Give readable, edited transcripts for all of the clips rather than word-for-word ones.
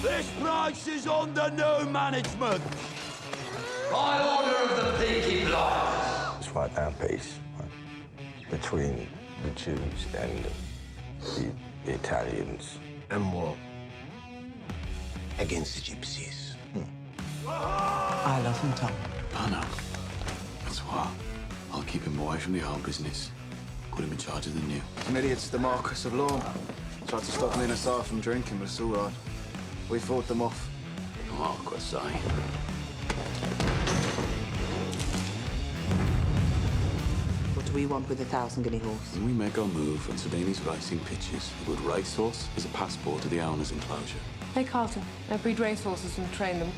This place is under new management. By order of the Peaky Blinders. Let's fight down peace between the Jews and the Italians. And war against the gypsies. I love him, Tom. I know. That's why I'll keep him away from the old business. Put him in charge of the new. Some idiots, the Marquis of Law, tried to stop me and Assar from drinking, but it's all right. We fought them off. Marquis, eh? What do we want with 1,000 guinea horse? When we make our move and Sabini's racing pitches, a good racehorse is a passport to the owner's enclosure. Hey, Carlton. I breed racehorses and train them.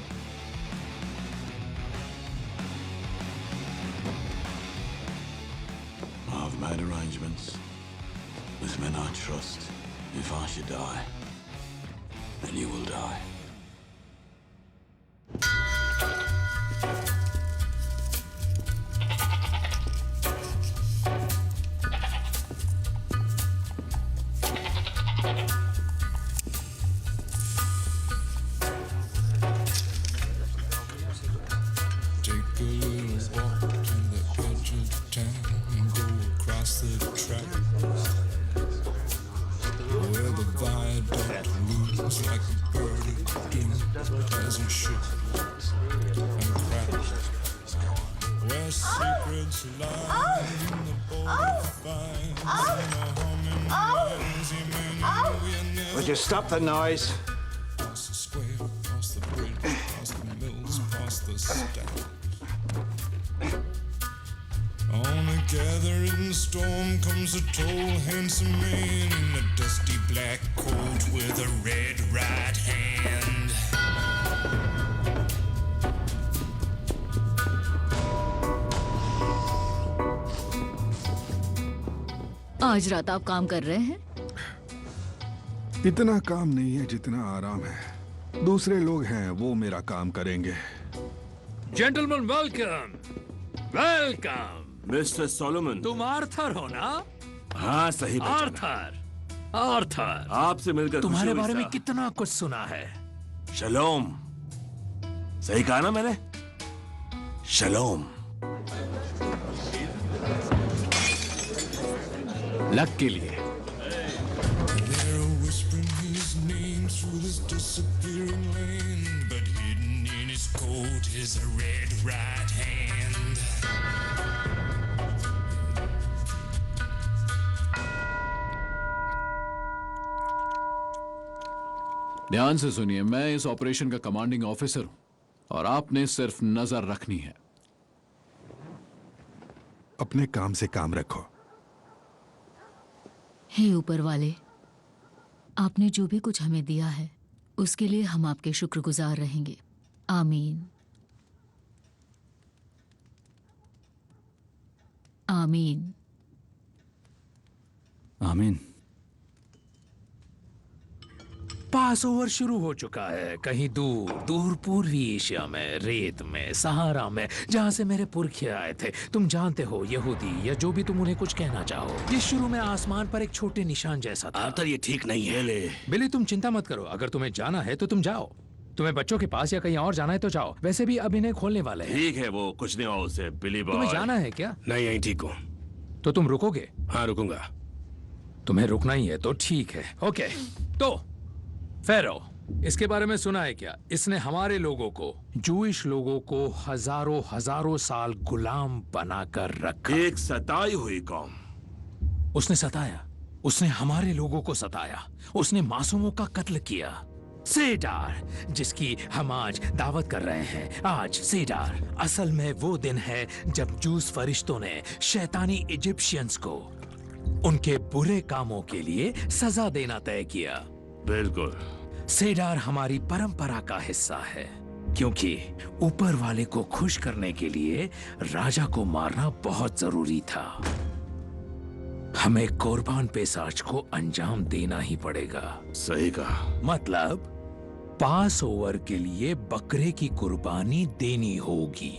I've made arrangements with men I trust. If I should die, then you will die. Take a little walk to the edge of town and go across the track where the viaduct looms like a bird of doom as it shook and cracked. Where secrets lie in the border fire and the humming noisy men. Would you stop the noise? Across the square, across the bridge, across the mills, across the stack. On a gathering storm comes a tall, handsome man in a dusty black coat with a red right hand. आज रात आप काम कर रहे हैं? इतना काम नहीं है जितना आराम है। दूसरे लोग हैं, वो मेरा काम करेंगे। Gentlemen, welcome. Welcome. Mr. Solomon. तुम आर्थर हो ना? हाँ, सही पहचाना। आर्थर। आर्थर। आपसे मिलकर तुम्हारे बारे में कितना कुछ सुना है। शलोम। सही कहा ना मैंने? शलोम। लक के लिए। They're whispering his name through this disappearing land, but hidden in his coat is a red right hand. ध्यान से सुनिए, मैं इस ऑपरेशन का कमांडिंग ऑफिसर हूं और आपने सिर्फ नजर रखनी है। अपने काम से काम रखो। हे ऊपर वाले, आपने जो भी कुछ हमें दिया है उसके लिए हम आपके शुक्रगुजार रहेंगे। आमीन। आमीन। आमीन। पास ओवर शुरू हो चुका है। कहीं दूर दूर पूर्वी एशिया में, रेत में, सहारा में, जहां से मेरे पुरखे आए थे। तुम जानते हो, यहूदी या जो भी तुम उन्हें कुछ कहना चाहो। ये शुरू में आसमान पर एक छोटे निशान जैसा था। आर्थर, ये ठीक नहीं है। बिली, तुम चिंता मत करो। अगर तुम्हें जाना है तो तुम जाओ। तुम्हें बच्चों के पास या कहीं और जाना है तो जाओ। वैसे भी अब इन्हें खोलने वाले हैं। ठीक है, वो कुछ नहीं हुआ उसे, बिली बॉय। तुम्हें जाना है क्या? नहीं, यहीं ठीक हूँ। तो तुम रुकोगे? हाँ, रुकूंगा। तुम्हें रुकना ही है तो ठीक है। ओके, तो फेरो, इसके बारे में सुना है क्या? इसने हमारे लोगों को, जूइश लोगों को हजारों हजारों साल गुलाम बनाकर रखा। एक सताई हुई कौम। उसने सताया, उसने हमारे लोगों को सताया, उसने मासूमों का कत्ल किया। सेडार, जिसकी हम आज दावत कर रहे हैं, आज सेडार असल में वो दिन है जब जूस फरिश्तों ने शैतानी इजिप्शियंस को उनके बुरे कामों के लिए सजा देना तय किया। बिल्कुल। सेडार हमारी परंपरा का हिस्सा है, क्योंकि ऊपर वाले को खुश करने के लिए राजा को मारना बहुत जरूरी था। हमें कुर्बान पेशाच को अंजाम देना ही पड़ेगा। सही कहा। मतलब पास ओवर के लिए बकरे की कुर्बानी देनी होगी।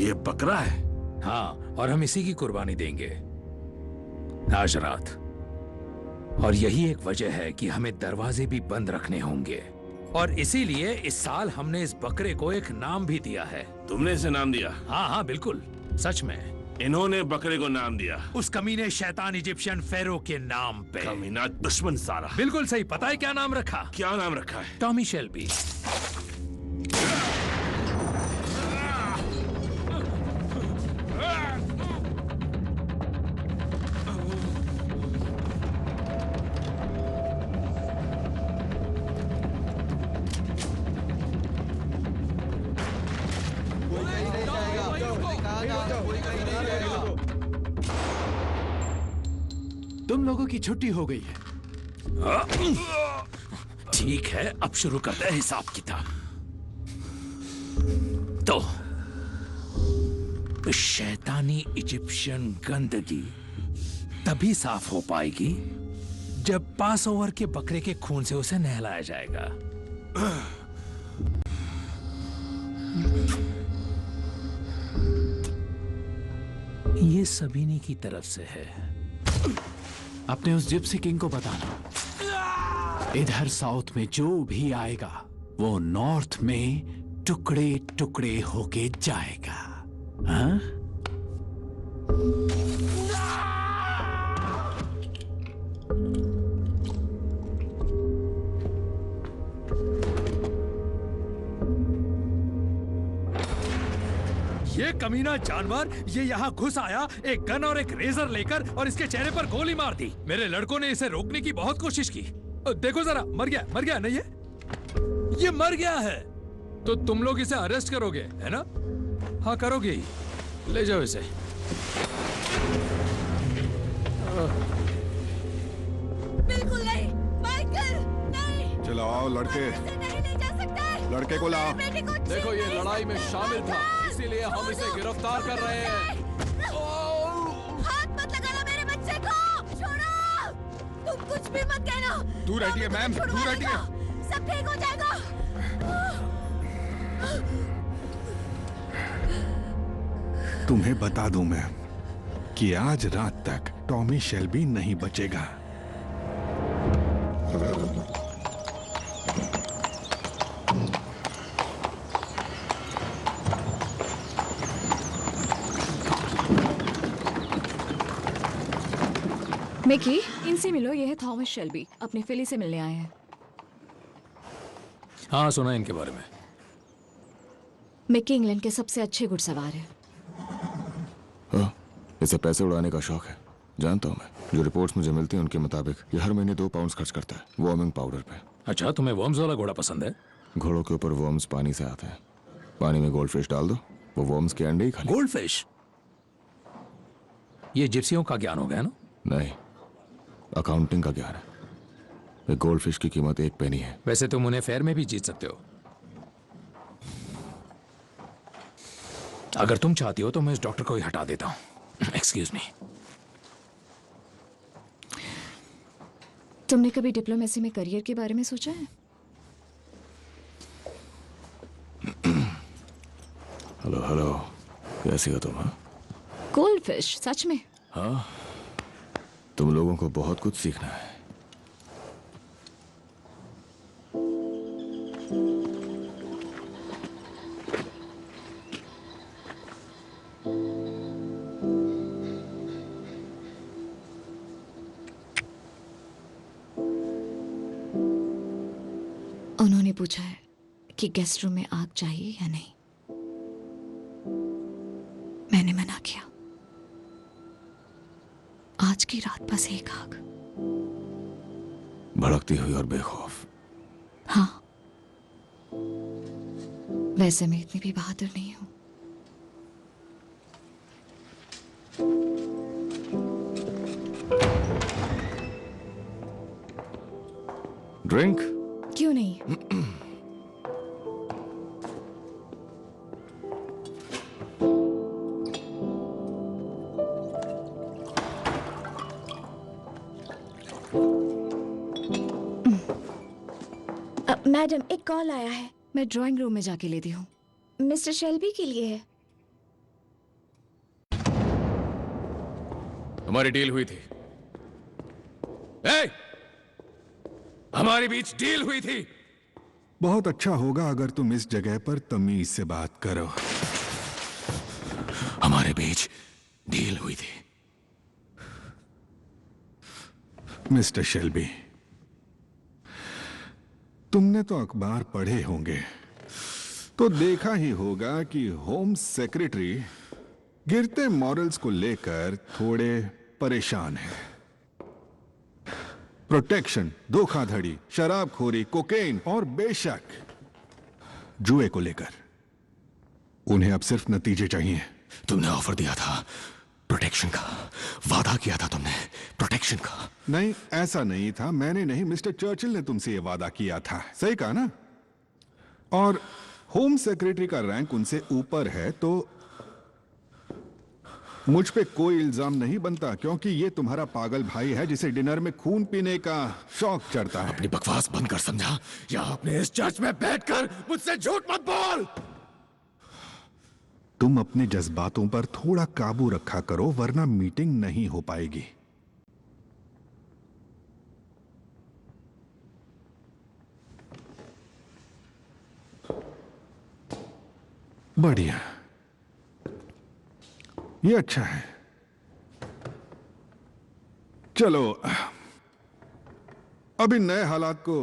ये बकरा है? हाँ, और हम इसी की कुर्बानी देंगे आज रात। और यही एक वजह है कि हमें दरवाजे भी बंद रखने होंगे। और इसीलिए इस साल हमने इस बकरे को एक नाम भी दिया है। तुमने इसे नाम दिया? हाँ हाँ बिल्कुल, सच में। इन्होंने बकरे को नाम दिया उस कमीने शैतान इजिप्शियन फेरो के नाम पे। कमीना दुश्मन सारा। बिल्कुल सही। पता है क्या नाम रखा? क्या नाम रखा है? Tommy Shelby. तुम लोगों की छुट्टी हो गई है। ठीक है, अब शुरू करते हैं हिसाब किताब। तो शैतानी इजिप्शियन गंदगी तभी साफ हो पाएगी जब पास ओवर के बकरे के खून से उसे नहलाया जाएगा। ये सबीनी की तरफ से है। अपने उस जिप्सी किंग को बताना, इधर साउथ में जो भी आएगा वो नॉर्थ में टुकड़े टुकड़े होके जाएगा। हाँ? ये कमीना जानवर ये यहाँ घुस आया एक गन और एक रेजर लेकर और इसके चेहरे पर गोली मार दी। मेरे लड़कों ने इसे रोकने की बहुत कोशिश की। देखो जरा, मर गया नहीं है? ये मर गया है। तो तुम लोग इसे अरेस्ट करोगे, है ना? हाँ करोगे ही। ले जाओ इसे। बिल्कुल नहीं, माइकल, नहीं। चलो आओ लड़के, नहीं ले जा सकता। लड़के को लाओ। देखो ये लड़ाई में शामिल था, इसीलिए हम इसे गिरफ्तार कर रहे हैं। हाथ मत लगाना मेरे बच्चे को, छोड़ो। तुम कुछ भी मत कहना। दूर हटिए मैम, दूर हटिए। सब ठीक हो जाएगा। तुम्हें बता दूं मैं कि आज रात तक टॉमी शेल्बी नहीं बचेगा। मिकी, इनसे मिलो। यह है थॉमस शेल्बी, अपने फिली से मिलने आए हैं। हाँ सुना इनके बारे में। मिकी इंग्लैंड के सबसे अच्छे घुड़सवार हैं। इसे पैसे उड़ाने का शौक है, जानता हूँ मैं। जो रिपोर्ट्स मुझे मिलती हैं उनके मुताबिक ये हर महीने 2 पाउंड खर्च करता है वॉर्मिंग पाउडर पे। अच्छा, तुम्हें वर्म्स वाला घोड़ा पसंद है? घोड़ों के ऊपर वर्म्स पानी से आते हैं। पानी में गोल्ड फिश डाल दो, वो वर्म्स के अंडे ही खा। Gold fish? ये जिप्सियों का ज्ञान हो गया ना? नहीं, अकाउंटिंग का ज्ञान है। एक गोल्ड फिश की कीमत 1 पेनी है। वैसे तुम उन्हें फेयर में भी जीत सकते हो। अगर तुम चाहती हो तो मैं इस डॉक्टर को ही हटा देता हूं। Excuse me. तुमने कभी डिप्लोमेसी में करियर के बारे में सोचा है? हेलो, कैसी हो तुम? गोल्ड फिश, सच में? हाँ, तुम लोगों को बहुत कुछ सीखना है। उन्होंने पूछा है कि गेस्ट रूम में आग चाहिए या नहीं। मैंने मना किया। आज की रात बस एक आग। भड़कती हुई और बेखौफ। हाँ, वैसे मैं इतनी भी बहादुर नहीं हूं। ड्रिंक? क्यों नहीं? मैडम, एक कॉल आया है। मैं ड्राइंग रूम में जाके लेती हूँ। मिस्टर शेल्बी के लिए है। हमारी डील हुई थी। ए! हमारे बीच डील हुई थी। बहुत अच्छा होगा अगर तुम इस जगह पर तमीज से बात करो। हमारे बीच डील हुई थी। मिस्टर शेल्बी, तुमने तो अखबार पढ़े होंगे तो देखा ही होगा कि होम सेक्रेटरी गिरते मॉरल्स को लेकर थोड़े परेशान हैं। प्रोटेक्शन, धोखाधड़ी, शराबखोरी, कोकेन और बेशक जुए को लेकर उन्हें अब सिर्फ नतीजे चाहिए। तुमने ऑफर दिया था प्रोटेक्शन का, वादा किया था तुमने प्रोटेक्शन का। नहीं, ऐसा नहीं था। मैंने नहीं, मिस्टर चर्चिल ने तुमसे यह वादा किया था। सही कहा ना? और होम सेक्रेटरी का रैंक उनसे ऊपर है तो मुझ पे कोई इल्जाम नहीं बनता, क्योंकि ये तुम्हारा पागल भाई है जिसे डिनर में खून पीने का शौक चढ़ता है। अपनी बकवास बंद कर, समझा? या अपने इस चर्च में बैठकर मुझसे झूठ मत बोल। तुम अपने जज्बातों पर थोड़ा काबू रखा करो, वरना मीटिंग नहीं हो पाएगी। बढ़िया, ये अच्छा है। चलो अब इन नए हालात को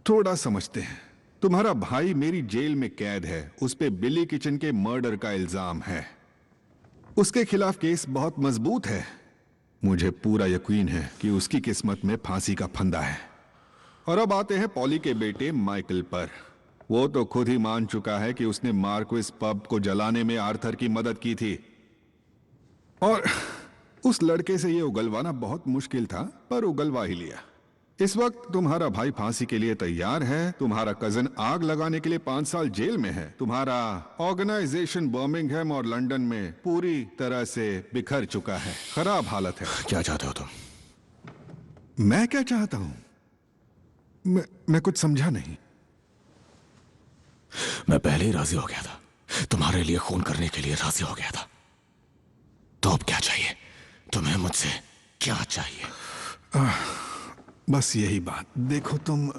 थोड़ा समझते हैं। तुम्हारा भाई मेरी जेल में कैद है। उस पे बिली किचन के मर्डर का इल्जाम है। उसके खिलाफ केस बहुत मजबूत है। मुझे पूरा यकीन है कि उसकी किस्मत में फांसी का फंदा है। और अब आते हैं पॉली के बेटे माइकल पर। वो तो खुद ही मान चुका है कि उसने मार्क्विस पब को जलाने में आर्थर की मदद की थी। और उस लड़के से ये उगलवाना बहुत मुश्किल था, पर उगलवा ही लिया। इस वक्त तुम्हारा भाई फांसी के लिए तैयार है। तुम्हारा कजन आग लगाने के लिए 5 साल जेल में है। तुम्हारा ऑर्गेनाइजेशन बर्मिंघम और लंदन में पूरी तरह से बिखर चुका है। खराब हालत है। क्या चाहते हो तुम? मैं क्या चाहता हूं? मैं कुछ समझा नहीं। मैं पहले ही राजी हो गया था। तुम्हारे लिए खून करने के लिए राजी हो गया था। तो अब क्या चाहिए तुम्हें? मुझसे क्या चाहिए? बस यही बात। देखो, तुम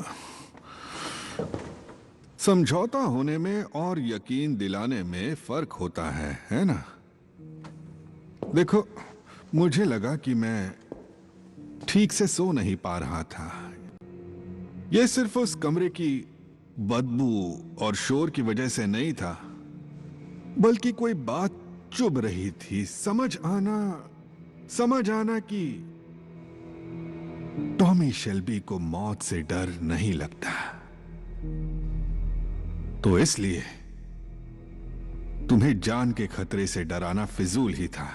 समझौता होने में और यकीन दिलाने में फर्क होता है ना? देखो, मुझे लगा कि मैं ठीक से सो नहीं पा रहा था। यह सिर्फ उस कमरे की बदबू और शोर की वजह से नहीं था, बल्कि कोई बात चुभ रही थी। समझ आना कि टॉमी शेल्बी को मौत से डर नहीं लगता। तो इसलिए तुम्हें जान के खतरे से डराना फिजूल ही था।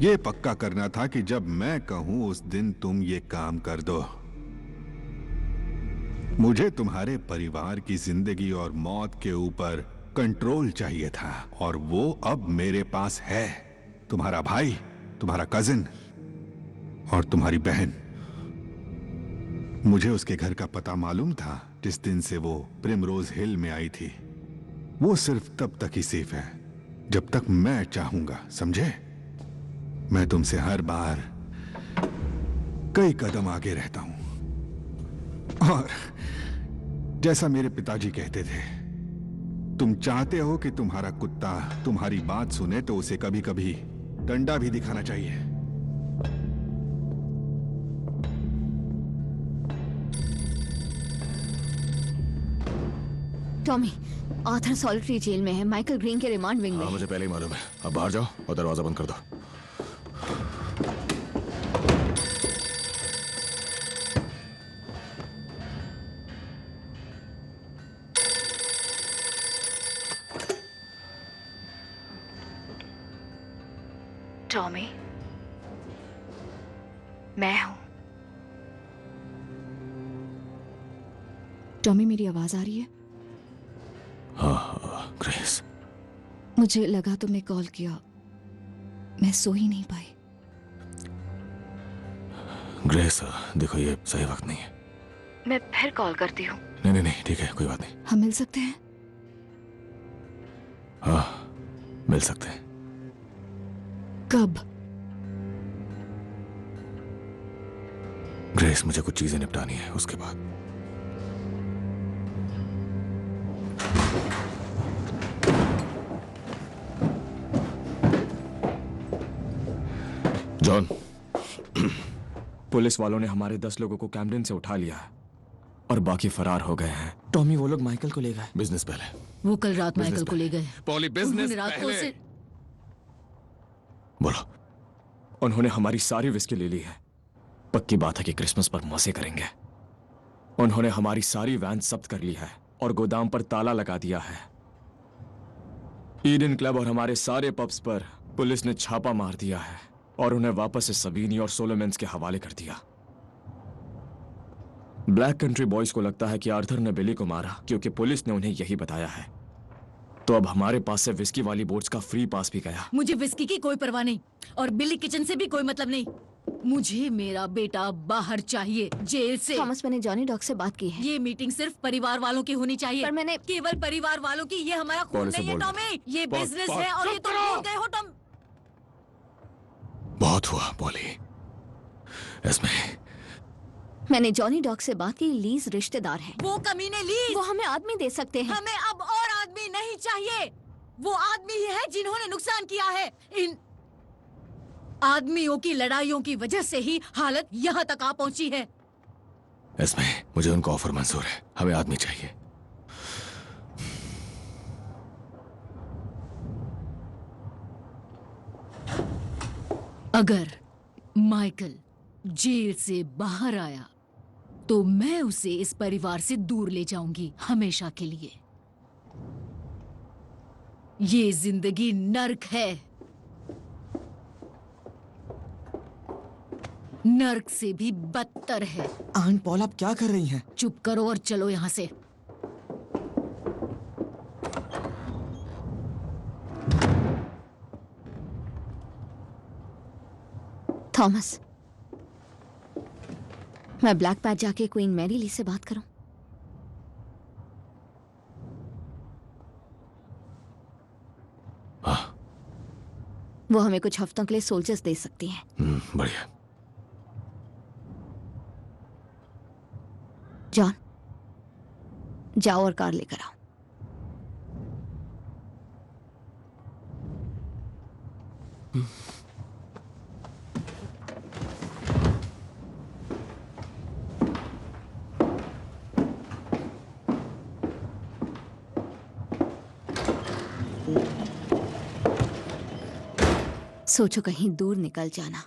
यह पक्का करना था कि जब मैं कहूं उस दिन तुम ये काम कर दो। मुझे तुम्हारे परिवार की जिंदगी और मौत के ऊपर कंट्रोल चाहिए था, और वो अब मेरे पास है। तुम्हारा भाई, तुम्हारा कजिन और तुम्हारी बहन। मुझे उसके घर का पता मालूम था जिस दिन से वो प्रिमरोज हिल में आई थी। वो सिर्फ तब तक ही सेफ है जब तक मैं चाहूंगा, समझे? मैं तुमसे हर बार कई कदम आगे रहता हूं। और जैसा मेरे पिताजी कहते थे, तुम चाहते हो कि तुम्हारा कुत्ता तुम्हारी बात सुने तो उसे कभी कभी डंडा भी दिखाना चाहिए। टॉमी, आर्थर सॉलिटरी जेल में है, माइकल ग्रीन के रिमांड विंग में। मुझे पहले ही मालूम है। अब बाहर जाओ और दरवाजा बंद कर दो। टॉमी, मैं हूं। टॉमी, मेरी आवाज आ रही है? हाँ, ग्रेस। मुझे लगा तुमने कॉल किया, मैं सो ही नहीं पाई। ग्रेस, देखो ये सही वक्त नहीं है। मैं फिर कॉल करती हूँ। नहीं, ठीक है, कोई बात नहीं। हम मिल सकते हैं? हाँ, मिल सकते हैं। कब? ग्रेस, मुझे कुछ चीजें निपटानी है, उसके बाद। जॉन, पुलिस वालों ने हमारे 10 लोगों को कैम्पडेन से उठा लिया है और बाकी फरार हो गए हैं। टॉमी, वो लोग माइकल को ले गए। बिजनेस पहले। वो कल रात माइकल को ले गए। पॉली, बिजनेस उन्होंने रात को उसे बोलो। उन्होंने हमारी सारी विस्की ले ली है। पक्की बात है कि क्रिसमस पर मजे करेंगे। उन्होंने हमारी सारी वैन जब्त कर ली है और गोदाम पर ताला लगा दिया है। ईडन क्लब और हमारे सारे पब्स पर पुलिस ने छापा मार दिया है और उन्हें वापस से सबीनी और सोलोमेंस के हवाले कर दिया। ब्लैक कंट्री बॉयज को लगता है कि आर्थर ने बिली को मारा क्योंकि पुलिस ने उन्हें यही बताया है। तो अब हमारे पास से विस्की वाली बोट्स का फ्री पास भी गया। मुझे विस्की की कोई परवाह नहीं और बिली किचन से भी कोई मतलब नहीं। मुझे मेरा बेटा बाहर चाहिए, जेल से। थॉमस, मैंने जॉनी डॉग से बात की है। ये मीटिंग सिर्फ परिवार वालों की होनी चाहिए। पर मैंने केवल परिवार वालों की। ये हमारा खून नहीं है टॉमी, ये बिजनेस है और ये तुम भूल गए हो टॉम। बहुत हुआ पॉली। इसमें मैंने जॉनी डॉग से बात की। लीज रिश्तेदार है। वो कमीने लीज, वो हमें आदमी दे सकते हैं। हमें अब और आदमी नहीं चाहिए। वो आदमी ही है जिन्होंने नुकसान किया है। इन आदमियों की लड़ाइयों की वजह से ही हालत यहाँ तक आ पहुंची है। इसमें मुझे उनका ऑफर मंजूर है। हमें आदमी चाहिए। अगर माइकल जेल से बाहर आया तो मैं उसे इस परिवार से दूर ले जाऊंगी, हमेशा के लिए। ये जिंदगी नर्क है। नर्क से भी बदतर है। आंट पॉल, आप क्या कर रही हैं? चुप करो और चलो यहाँ से। थॉमस, मैं ब्लैक पैथ जाके क्वीन मैरी ली से बात करूं? हाँ। वो हमें कुछ हफ्तों के लिए सोल्जर्स दे सकती हैं। बढ़िया। जॉन, जाओ और कार लेकर आओ। सोचो कहीं दूर निकल जाना,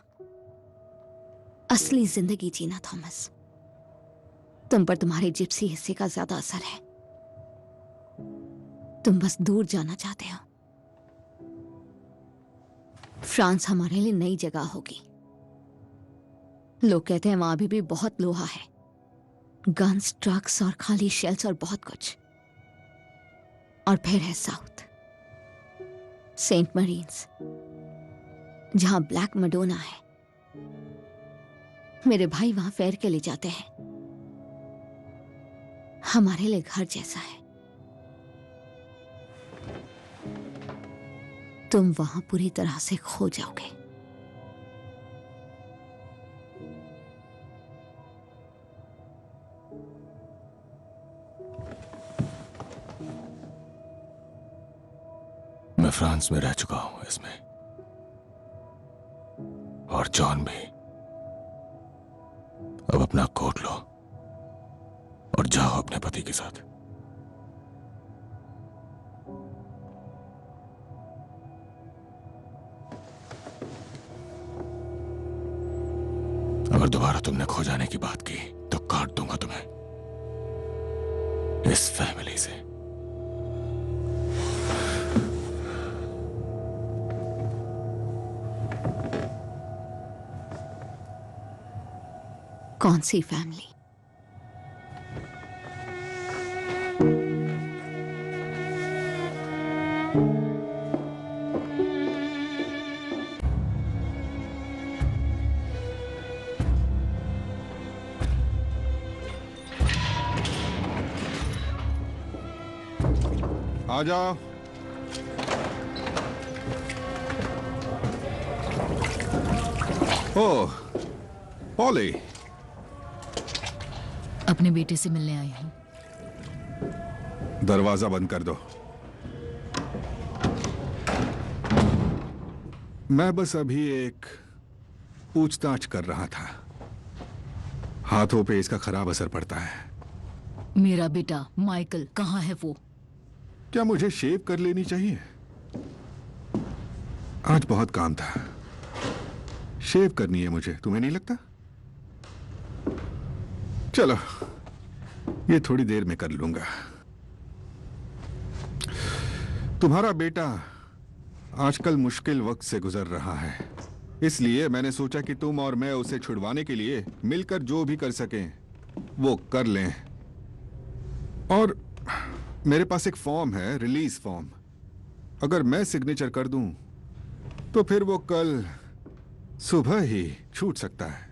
असली जिंदगी जीना। थॉमस, तुम पर तुम्हारे जिप्सी हिस्से का ज्यादा असर है। तुम बस दूर जाना चाहते हो। फ्रांस हमारे लिए नई जगह होगी। लोग कहते हैं वहां अभी भी बहुत लोहा है, गन्स, ट्रक्स और खाली शेल्स और बहुत कुछ। और फिर है साउथ, सेंट मरीन्स, जहां ब्लैक मडोना है। मेरे भाई वहां फेर के लिए जाते हैं। हमारे लिए घर जैसा है। तुम वहां पूरी तरह से खो जाओगे। मैं फ्रांस में रह चुका हूं इसमें, और जॉन भी। अब अपना कोट लो और जाओ अपने पति के साथ। अगर दोबारा तुमने खो जाने की बात की तो काट दूंगा तुम्हें इस फैमिली से। कौन सी फैमिली? आ जाओ। ओह, पॉली, अपने बेटे से मिलने आई हूँ। दरवाजा बंद कर दो। मैं बस अभी एक पूछताछ कर रहा था। हाथों पे इसका खराब असर पड़ता है। मेरा बेटा माइकल कहाँ है वो? क्या मुझे शेव कर लेनी चाहिए? आज बहुत काम था। शेव करनी है मुझे, तुम्हें नहीं लगता? चलो, ये थोड़ी देर में कर लूंगा। तुम्हारा बेटा आजकल मुश्किल वक्त से गुजर रहा है, इसलिए मैंने सोचा कि तुम और मैं उसे छुड़वाने के लिए मिलकर जो भी कर सकें वो कर लें। और मेरे पास एक फॉर्म है, रिलीज फॉर्म। अगर मैं सिग्नेचर कर दूं तो फिर वो कल सुबह ही छूट सकता है।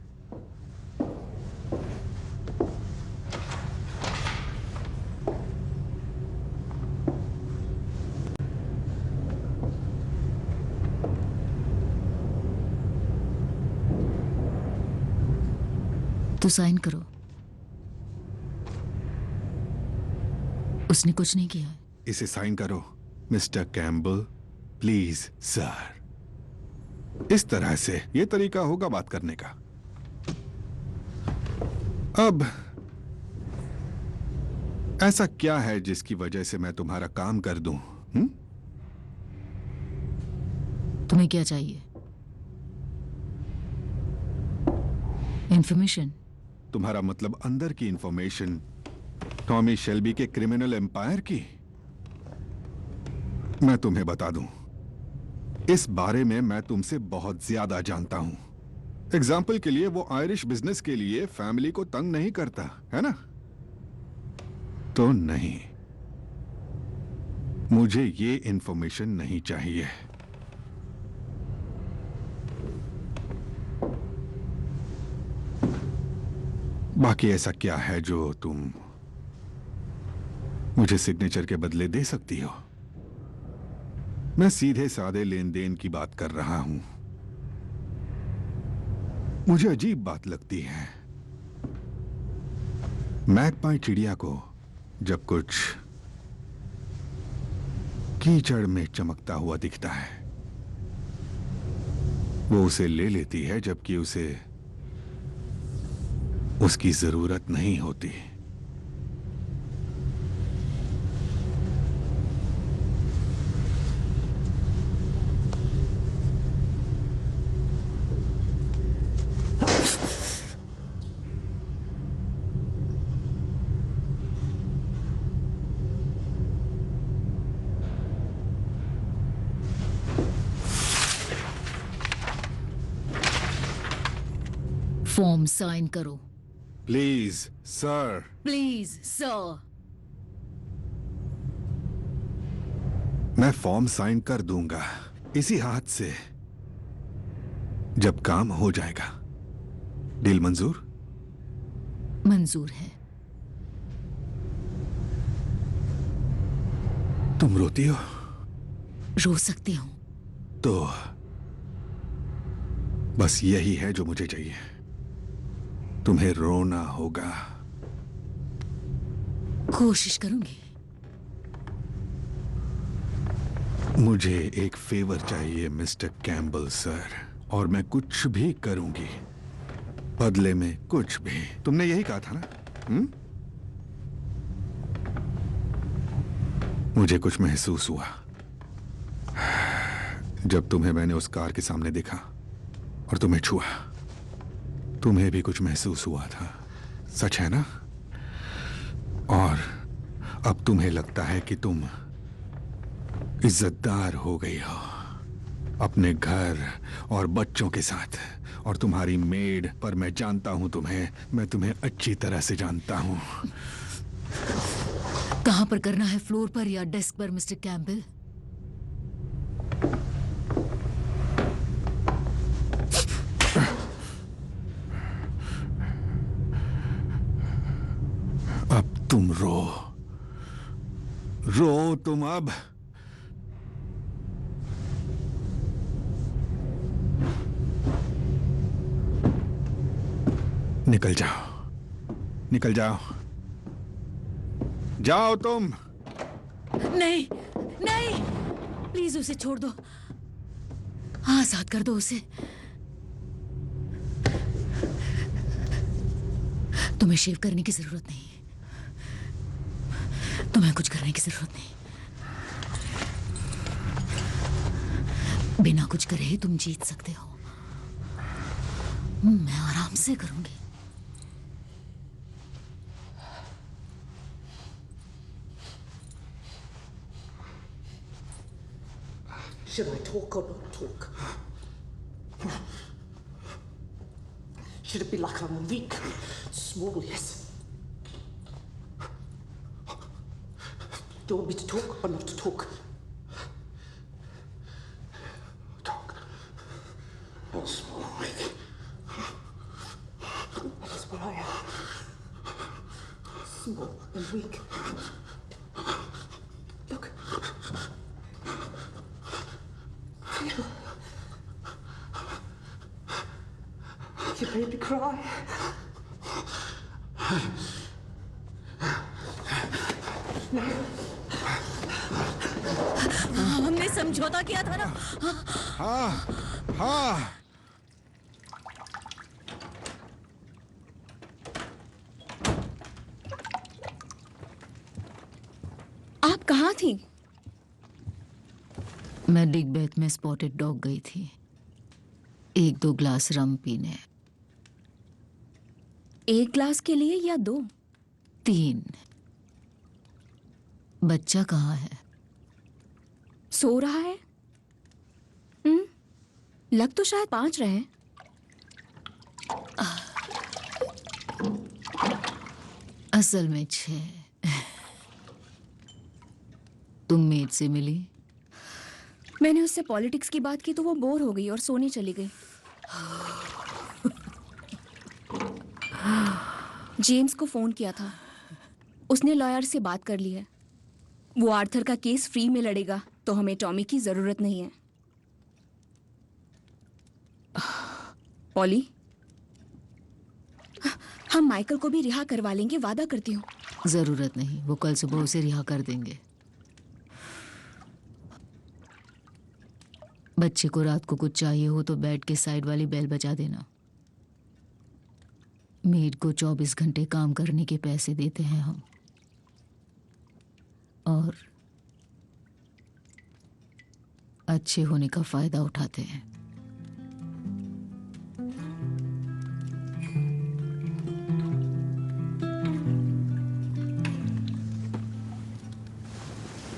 तो साइन करो। उसने कुछ नहीं किया है। इसे साइन करो मिस्टर कैम्बल, प्लीज सर। इस तरह से ये तरीका होगा बात करने का। अब ऐसा क्या है जिसकी वजह से मैं तुम्हारा काम कर दूं? तुम्हें क्या चाहिए? इंफॉर्मेशन? तुम्हारा मतलब अंदर की इंफॉर्मेशन, टॉमी शेल्बी के क्रिमिनल एम्पायर की? मैं तुम्हें बता दूं, इस बारे में मैं तुमसे बहुत ज्यादा जानता हूं। एग्जाम्पल के लिए वो आयरिश बिजनेस के लिए फैमिली को तंग नहीं करता, है ना? तो नहीं, मुझे ये इंफॉर्मेशन नहीं चाहिए। बाकी ऐसा क्या है जो तुम मुझे सिग्नेचर के बदले दे सकती हो? मैं सीधे साधे लेन देन की बात कर रहा हूं। मुझे अजीब बात लगती है, मैगपाई चिड़िया को जब कुछ कीचड़ में चमकता हुआ दिखता है, वो उसे ले लेती है जबकि उसे उसकी जरूरत नहीं होती। फॉर्म साइन करो। Please sir. Please sir. मैं फॉर्म साइन कर दूंगा इसी हाथ से जब काम हो जाएगा। डील मंजूर? मंजूर है। तुम रोती हो? रो सकती हूं। तो बस यही है जो मुझे चाहिए। तुम्हें रोना होगा। कोशिश करूंगी। मुझे एक फेवर चाहिए मिस्टर कैम्बल सर, और मैं कुछ भी करूंगी बदले में, कुछ भी। तुमने यही कहा था ना? मुझे कुछ महसूस हुआ जब तुम्हें मैंने उस कार के सामने देखा और तुम्हें छुआ। तुम्हें भी कुछ महसूस हुआ था, सच है ना? और अब तुम्हें लगता है कि तुम इज्जतदार हो गई हो अपने घर और बच्चों के साथ, और तुम्हारी मेड पर मैं जानता हूं तुम्हें। मैं तुम्हें अच्छी तरह से जानता हूं। कहां पर करना है, फ्लोर पर या डेस्क पर मिस्टर कैम्पबेल? अब तुम रो तुम अब। निकल जाओ, निकल जाओ, जाओ तुम। नहीं नहीं, प्लीज उसे छोड़ दो, आजाद कर दो उसे। तुम्हें शेव करने की जरूरत नहीं, तुम्हें कुछ करने की जरूरत नहीं। बिना कुछ करे ही तुम जीत सकते हो। मैं आराम से करूंगी। Should I talk or not talk? Should it be like I'm weak, small, yes? Do you want me to talk or not to talk? Talk. How small, weak. That is what I am. Small and weak. Look. Feel. You made me cry. No. हमने समझौता किया था ना। हाँ हाँ। आप कहाँ थी? मैं डिगबैथ में स्पॉटेड डॉग गई थी, 1-2 ग्लास रम पीने। 1 ग्लास के लिए या 2? 3। बच्चा कहाँ है? सो रहा है? लग तो शायद 5 रहे हैं। असल में 6। तुम मेड से मिली? मैंने उससे पॉलिटिक्स की बात की तो वो बोर हो गई और सोने चली गई। जेम्स को फोन किया था, उसने लॉयर से बात कर ली है। वो आर्थर का केस फ्री में लड़ेगा, तो हमें टॉमी की जरूरत नहीं है। पॉली, हम माइकल को भी रिहा करवा लेंगे, वादा करती हूँ। जरूरत नहीं, वो कल सुबह उसे रिहा कर देंगे। बच्चे को रात को कुछ चाहिए हो तो बेड के साइड वाली बेल बजा देना। मेड को 24 घंटे काम करने के पैसे देते हैं हम, और अच्छे होने का फायदा उठाते हैं।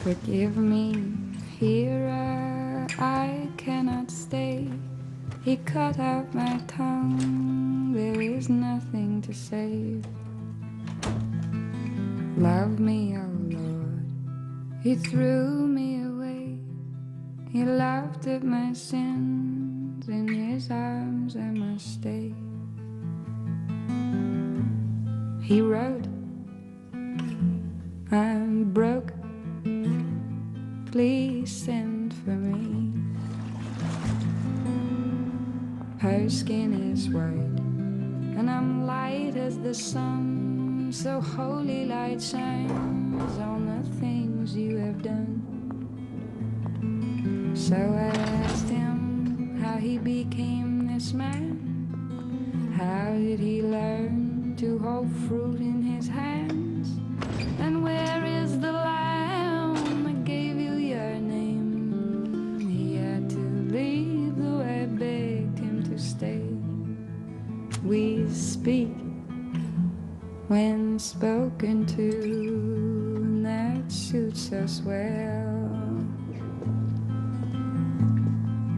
Forgive me, here I cannot stay. He cut out my tongue, there is nothing to say. Love me, oh Lord, He threw me away. He laughed at my sins, in His arms I must stay. He wrote, I'm broke, please send for me. Her skin is white, and I'm light as the sun, so holy light shines on the things you have done. So I asked him how he became this man. How did he learn to hold fruit in his hands? And where is the lamb that gave you your name? He had to leave, though I begged him to stay. We speak when spoken to, and that suits us well.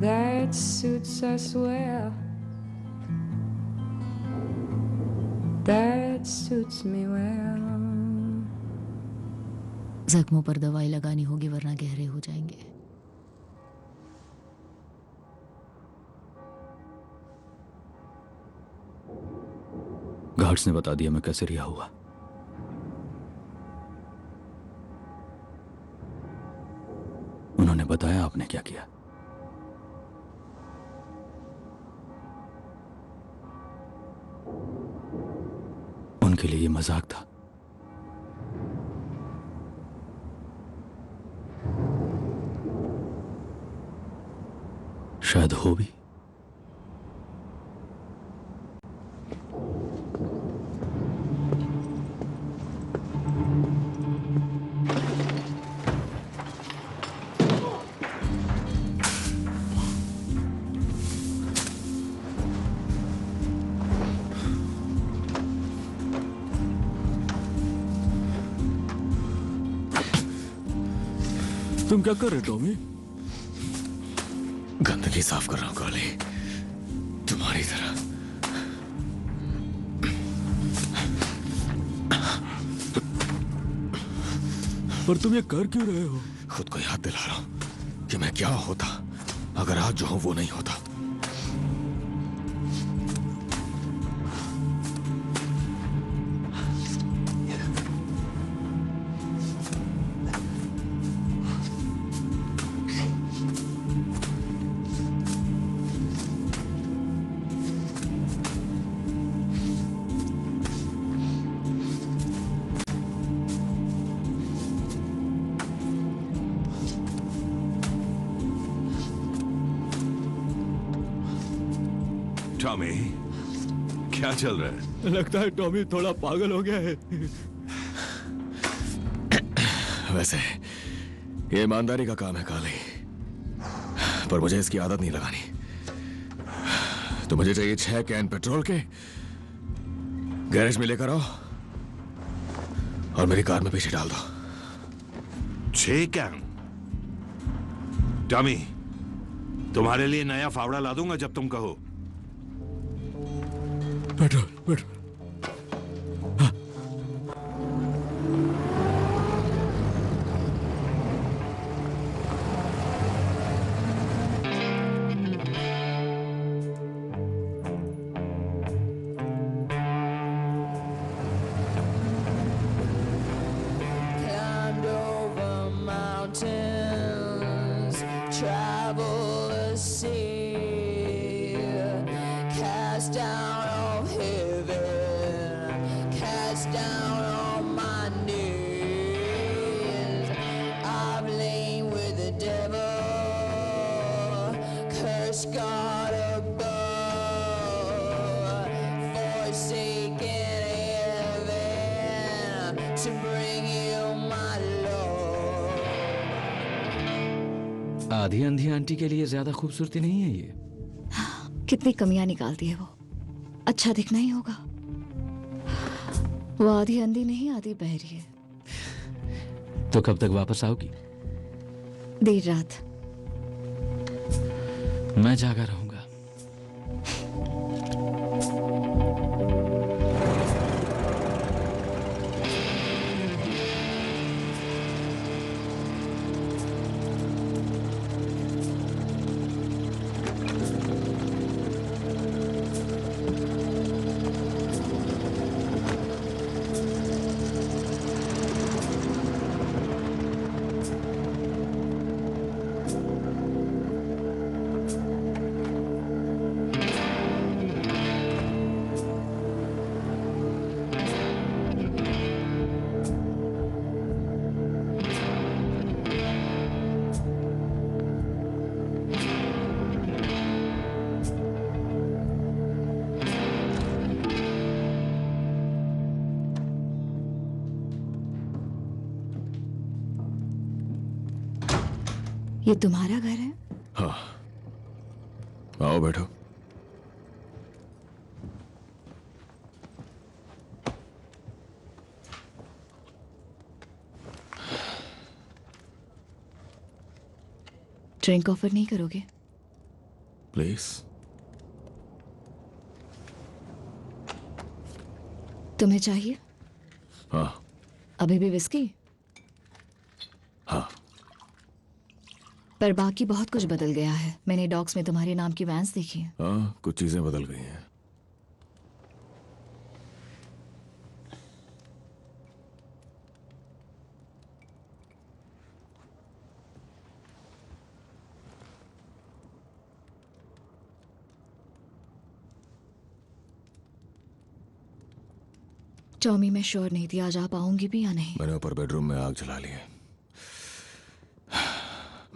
That suits us well. That suits me well. जख्मों पर दवाई लगानी होगी वरना गहरे हो जाएंगे। Guards ने बता दिया मैं कैसे रिहा हुआ। उन्होंने बताया आपने क्या किया। उनके लिए ये मजाक था। शायद हो भी। तुम क्या कर रहे टॉमी? गंदगी साफ कर रहा हूं काली, तुम्हारी तरह। पर तुम ये कर क्यों रहे हो? खुद को याद दिला रहा हूं कि मैं क्या होता अगर आज जो हूं वो नहीं होता। टॉमी, क्या चल रहा है? लगता है टॉमी थोड़ा पागल हो गया है। वैसे ये ईमानदारी का काम है काली, पर मुझे इसकी आदत नहीं लगानी। तो मुझे चाहिए 6 कैन पेट्रोल के, गैरेज में लेकर आओ और मेरी कार में पीछे डाल दो। 6 कैन? टॉमी, तुम्हारे लिए नया फावड़ा ला दूंगा जब तुम कहो। Petrol petrol. Climbed over mountains, traveled the sea, cast down all heaven, cast down all my knees. I've lain with the devil, cursed God above, forsaken heaven to bring you my love. आधी अंधी aunty के लिए ज्यादा खूबसूरती नहीं है ये। कितनी कमियां निकालती है वो। अच्छा दिखना ही होगा। वो आधी अंधी नहीं, आधी बहरी है। तो कब तक वापस आओगी? देर रात। मैं जागा रहूंगा। ये तुम्हारा घर है? हाँ, आओ बैठो। ड्रिंक ऑफर नहीं करोगे? प्लीज। तुम्हें चाहिए? हाँ। अभी भी विस्की? हाँ। पर बाकी बहुत कुछ बदल गया है। मैंने डॉक्स में तुम्हारे नाम की वैन्स देखी हैं। हाँ, कुछ चीजें बदल गई हैं। टॉमी, मैं श्योर नहीं थी आज आप आऊंगी भी या नहीं। मैंने ऊपर बेडरूम में आग जला ली है।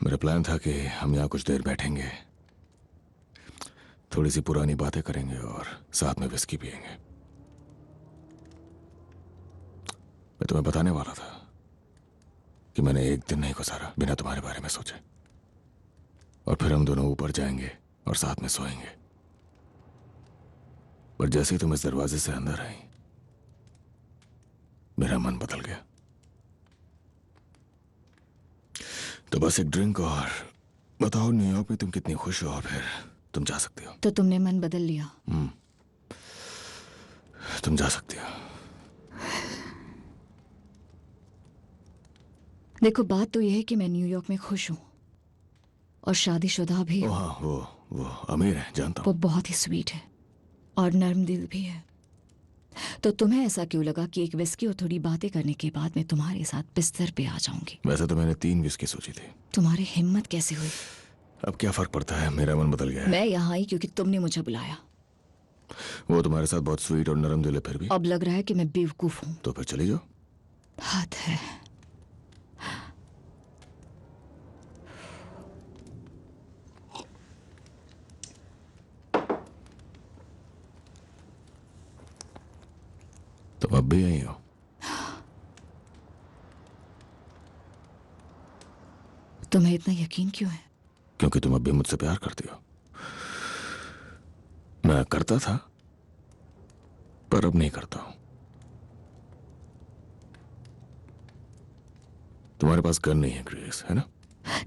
मेरा प्लान था कि हम यहाँ कुछ देर बैठेंगे, थोड़ी सी पुरानी बातें करेंगे और साथ में विस्की पिएंगे। मैं तुम्हें बताने वाला था कि मैंने एक दिन नहीं गुजारा बिना तुम्हारे बारे में सोचे, और फिर हम दोनों ऊपर जाएंगे और साथ में सोएंगे। पर जैसे ही तुम इस दरवाजे से अंदर आई, मेरा मन बदल गया। तो बस एक ड्रिंक और बताओ न्यूयॉर्क में तुम कितनी खुश हो, और फिर तुम जा सकती हो। तो तुमने मन बदल लिया? तुम जा सकती हो। देखो, बात तो यह है कि मैं न्यूयॉर्क में खुश हूं और शादीशुदा भी हूं। हाँ, वो अमीर है, जानता वो हूं। बहुत ही स्वीट है और नर्म दिल भी है। तो तुम्हें ऐसा क्यों लगा कि एक विस्की और थोड़ी बातें करने के बाद मैं तुम्हारे साथ बिस्तर पे आ जाऊंगी? वैसे तो मैंने 3 विस्की सोची थी। तुम्हारी हिम्मत कैसे हुई? अब क्या फर्क पड़ता है, मेरा मन बदल गया है। मैं यहाँ आई क्योंकि तुमने मुझे बुलाया। वो तुम्हारे साथ बहुत स्वीट और नरम दिल है, फिर भी अब लग रहा है कि मैं बेवकूफ हूँ। तो फिर चली जाओ। हद है। तुम अब भी आई हो? तुम्हें इतना यकीन क्यों है? क्योंकि तुम अब भी मुझसे प्यार करती हो। मैं करता था, पर अब नहीं करता हूं। तुम्हारे पास गन नहीं है ग्रेस, है ना?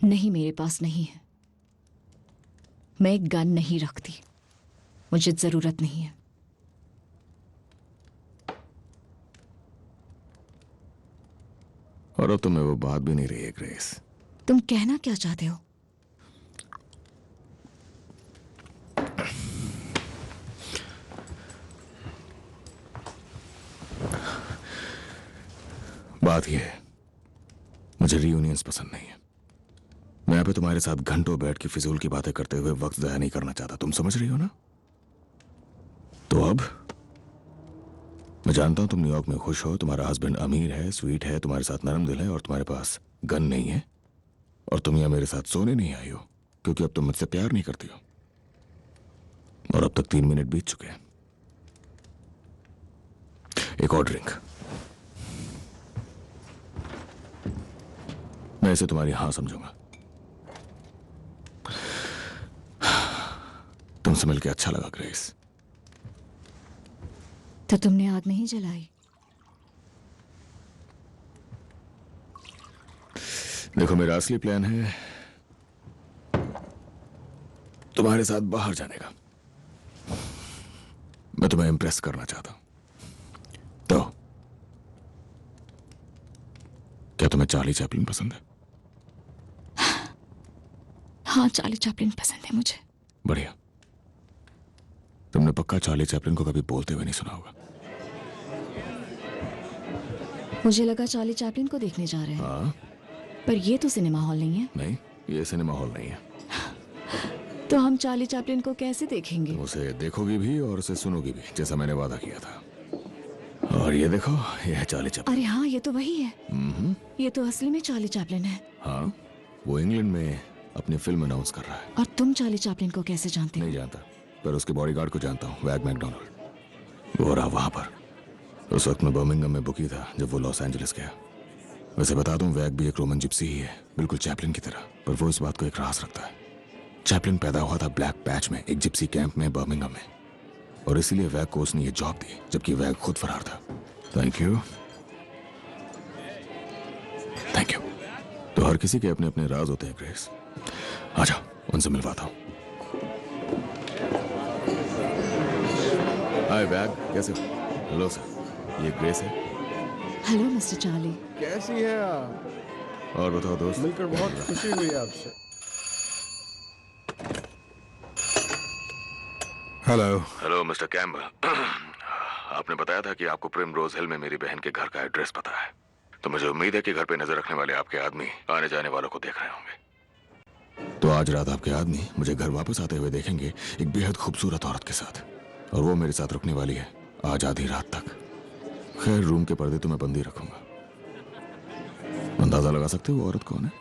नहीं, मेरे पास नहीं है। मैं एक गन नहीं रखती, मुझे जरूरत नहीं है। और अब तुम्हें वो बात भी नहीं रही है ग्रेस। तुम कहना क्या चाहते हो? बात यह है, मुझे रियूनियंस पसंद नहीं है। मैं यहाँ पे तुम्हारे साथ घंटों बैठ के फिजूल की बातें करते हुए वक्त ज़ाया नहीं करना चाहता। तुम समझ रही हो ना? तो अब मैं जानता हूं तुम न्यूयॉर्क में खुश हो, तुम्हारा हस्बैंड अमीर है, स्वीट है, तुम्हारे साथ नरम दिल है, और तुम्हारे पास गन नहीं है, और तुम यहाँ मेरे साथ सोने नहीं आई हो क्योंकि अब तुम मुझसे प्यार नहीं करती हो। और अब तक 3 मिनट बीत चुके हैं। एक और ड्रिंक। मैं इसे तुम्हारी हां समझूंगा। तुमसे मिलकर अच्छा लगा ग्रेस। तो तुमने आग नहीं जलाई? देखो, मेरा असली प्लान है तुम्हारे साथ बाहर जाने का। मैं तुम्हें इम्प्रेस करना चाहता हूं। तो क्या तुम्हें चार्ली चैपलिन पसंद है? हाँ, चार्ली चैपलिन पसंद है मुझे। बढ़िया। तुमने पक्का चार्ली चैपलिन को कभी बोलते हुए नहीं सुना होगा। मुझे लगा चार्ली चैपलिन को देखने जा रहे हैं। हाँ? पर ये तो सिनेमा हॉल नहीं है। नहीं, ये सिनेमा हॉल नहीं है। तो हम चार्ली चैपलिन को कैसे देखेंगे? तुम उसे देखोगी भी और उसे सुनोगी भी, जैसा मैंने वादा किया था। और ये देखो, ये है चार्ली चैपलिन। अरे हाँ, ये तो वही है। ये तो असली में चार्ली चैपलिन है। हाँ, वो इंग्लैंड में अपनी फिल्म अनाउंस कर रहा है। और तुम चार्ली चैपलिन को कैसे जानते हो? नहीं जानता, पर उसके बॉडीगार्ड को जानता हूँ, वैग मैकडोनाल्ड। वो रहा वहां पर। उस वक्त मैं बर्मिंघम में बुकी था जब वो लॉस एंजलिस गया। वैसे बता दूं, वैग भी एक रोमन जिप्सी ही है, बिल्कुल चैपलिन की तरह। पर वो इस बात को एक राज रखता है। चैपलिन पैदा हुआ था ब्लैक पैच में, एक जिप्सी कैंप में बर्मिंघम में, और इसीलिए वैग को उसने ये जॉब दी, जबकि वैग खुद फरार था। Thank you. Thank you. तो हर किसी के अपने अपने राज होते हैं ग्रेस। आ जाओ, उनसे मिलवाता हूँ। हाय वैग, कैसे हो? हेलो सर, ये ग्रेस है। Hello mister Charlie. कैसी है आप? और बताओ दोस्त। मिलकर बहुत खुशी हुई आपसे। हेलो। Hello mister Campbell. आपने बताया था कि आपको प्रिमरोज हिल में मेरी बहन के घर का एड्रेस पता है, तो मुझे उम्मीद है कि घर पे नजर रखने वाले आपके आदमी आने जाने वालों को देख रहे होंगे। तो आज रात आपके आदमी मुझे घर वापस आते हुए देखेंगे, एक बेहद खूबसूरत औरत के साथ, और वो मेरे साथ रुकने वाली है आज आधी रात तक। खैर, रूम के पर्दे तो मैं बंद ही रखूंगा। अंदाजा लगा सकते हो वो औरत कौन है?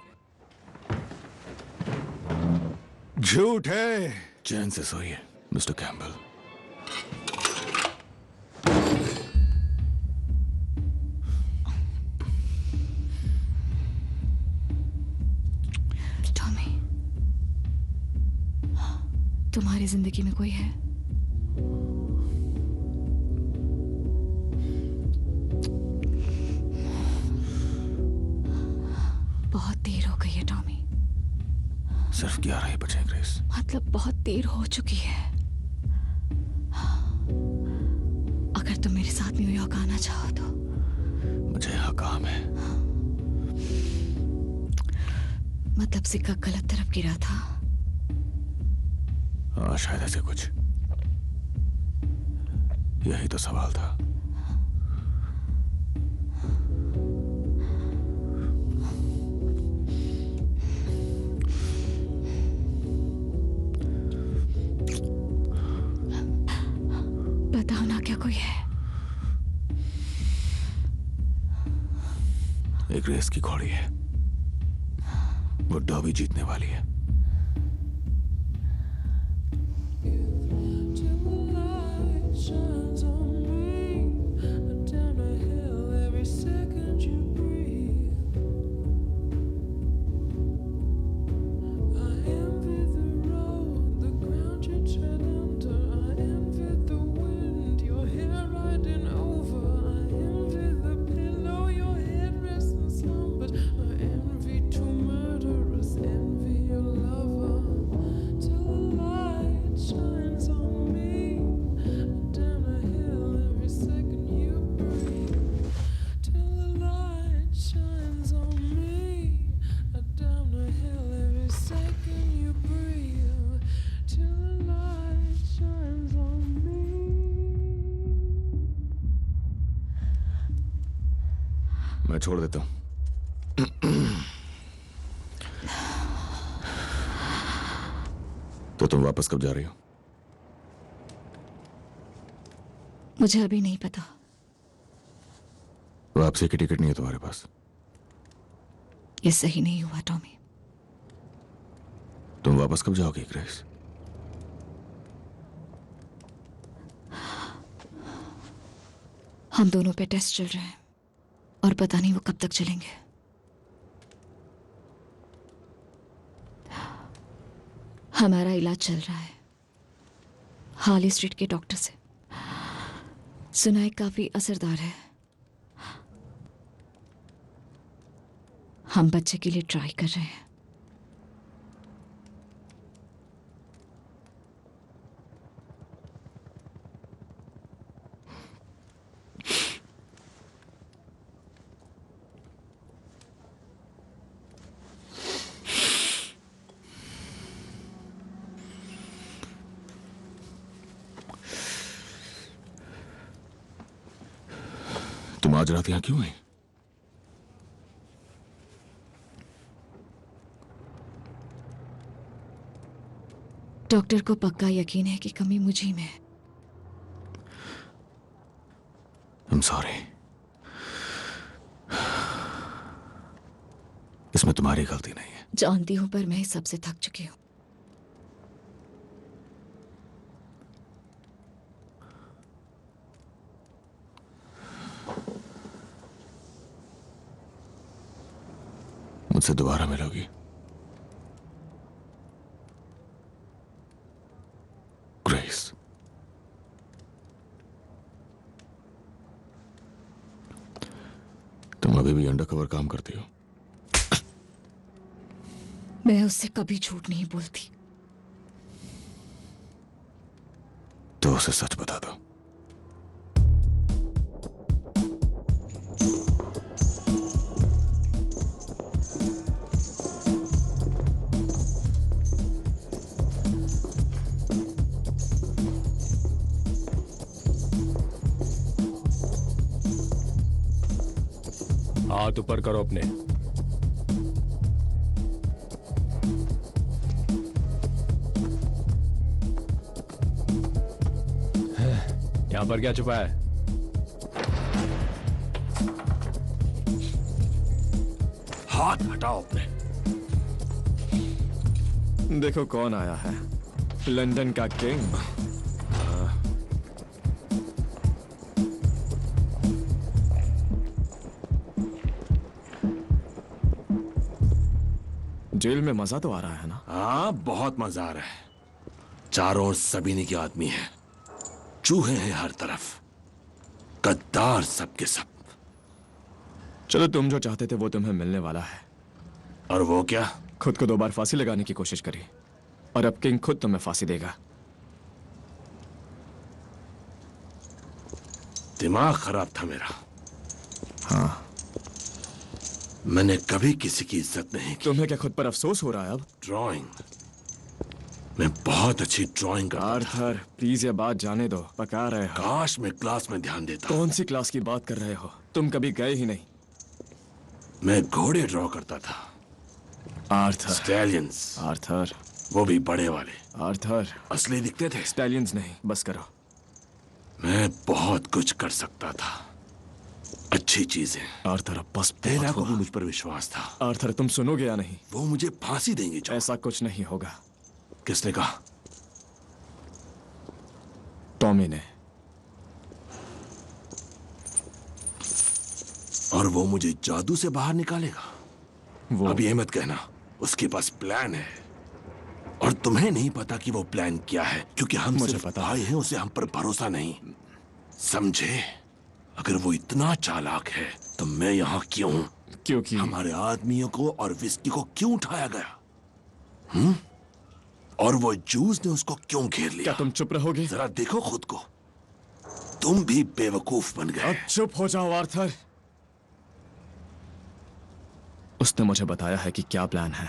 झूठ है। चैन से सोइए मिस्टर कैम्बल। टॉमी, तुम्हारी जिंदगी में कोई है? बहुत देर हो गई है टॉमी। सिर्फ 11 ही बचे ग्रेस। मतलब बहुत देर हो चुकी है। अगर तुम मेरे साथ न्यूयॉर्क आना चाहो तो। मुझे यहाँ काम है। मतलब सिक्का गलत तरफ गिरा था। हाँ, शायद ऐसे कुछ। यही तो सवाल था। बताओ ना, क्या कोई है? एक रेस की घोड़ी है, वो डर्बी जीतने वाली है। मैं छोड़ देता हूं। तो तुम वापस कब जा रही हो? मुझे अभी नहीं पता। वापसी की टिकट नहीं है तुम्हारे पास? ये सही नहीं हुआ टॉमी। तुम वापस कब जाओगी ग्रेस? हम दोनों पे टेस्ट चल रहे हैं और पता नहीं वो कब तक चलेंगे। हमारा इलाज चल रहा है हार्ली स्ट्रीट के डॉक्टर से। सुना है काफी असरदार है। हम बच्चे के लिए ट्राई कर रहे हैं। तुम आज रात यहां क्यों आई? डॉक्टर को पक्का यकीन है कि कमी मुझी में है। I'm sorry। इसमें तुम्हारी गलती नहीं है। जानती हूं, पर मैं इस सबसे थक चुकी हूं। मुझसे दोबारा मिलोगी? ग्रेस, तुम अभी भी अंडरकवर काम करती हो? मैं उससे कभी झूठ नहीं बोलती। तो उसे सच बता दो। हाथ ऊपर करो अपने। यहां पर क्या छुपा है? हाथ हटाओ अपने। देखो कौन आया है, लंदन का किंग। जेल में मजा तो आ रहा है ना? हाँ, बहुत मजा आ रहा है। चारों ओर सबीनी के आदमी हैं, चूहे हैं हर तरफ, गद्दार सबके सब। चलो, तुम जो चाहते थे वो तुम्हें मिलने वाला है। और वो क्या? खुद को 2 बार फांसी लगाने की कोशिश करी और अब किंग खुद तुम्हें फांसी देगा। दिमाग खराब था मेरा। हाँ, मैंने कभी किसी की इज्जत नहीं की। तुम्हें क्या खुद पर अफसोस हो रहा है अब? ड्राइंग, मैं बहुत अच्छी ड्राइंग करता था। आर्थर, प्लीज ये बात जाने दो, पका रहे हो। काश मैं क्लास में ध्यान देता। कौन सी क्लास की बात कर रहे हो? तुम कभी गए ही नहीं। मैं घोड़े ड्रॉ करता था। आर्थर। स्टैलियंस। आर्थर। वो भी बड़े वाले। आर्थर। असली दिखते थे। स्टैलियंस नहीं, बस करो। मैं बहुत कुछ कर सकता था, अच्छी चीजें। आर्थर, अब बस तेरा को भी मुझ पर विश्वास था। आर्थर, तुम सुनोगे या नहीं? वो मुझे फांसी देंगे। ऐसा कुछ नहीं होगा। किसने कहा? टॉमी ने। और वो मुझे जादू से बाहर निकालेगा? वो अब ये मत कहना उसके पास प्लान है, और तुम्हें नहीं पता कि वो प्लान क्या है, क्योंकि हम मुझे सिर्फ पता भाई हैं, उसे हम पर भरोसा नहीं। समझे? अगर वो इतना चालाक है तो मैं यहाँ क्यों? क्योंकि हमारे आदमियों को और विस्की को क्यों उठाया गया? और वो जूस ने उसको क्यों घेर लिया? क्या तुम चुप रहोगे? जरा देखो खुद को, तुम भी बेवकूफ बन गए। अब चुप हो जाओ आर्थर। उसने मुझे बताया है कि क्या प्लान है।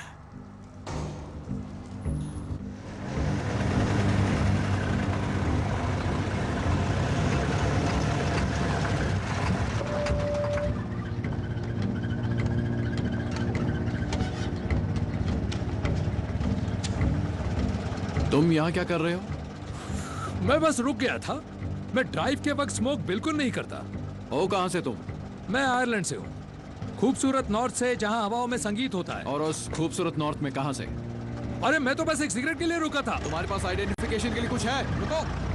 तुम यहाँ क्या कर रहे हो? मैं बस रुक गया था। मैं ड्राइव के वक्त स्मोक बिल्कुल नहीं करता। हो कहाँ से तुम? मैं आयरलैंड से हूँ, खूबसूरत नॉर्थ से, जहाँ हवाओं में संगीत होता है। और उस खूबसूरत नॉर्थ में कहाँ से? अरे मैं तो बस एक सिगरेट के लिए रुका था। तुम्हारे पास आइडेंटिफिकेशन के लिए कुछ है? रुको।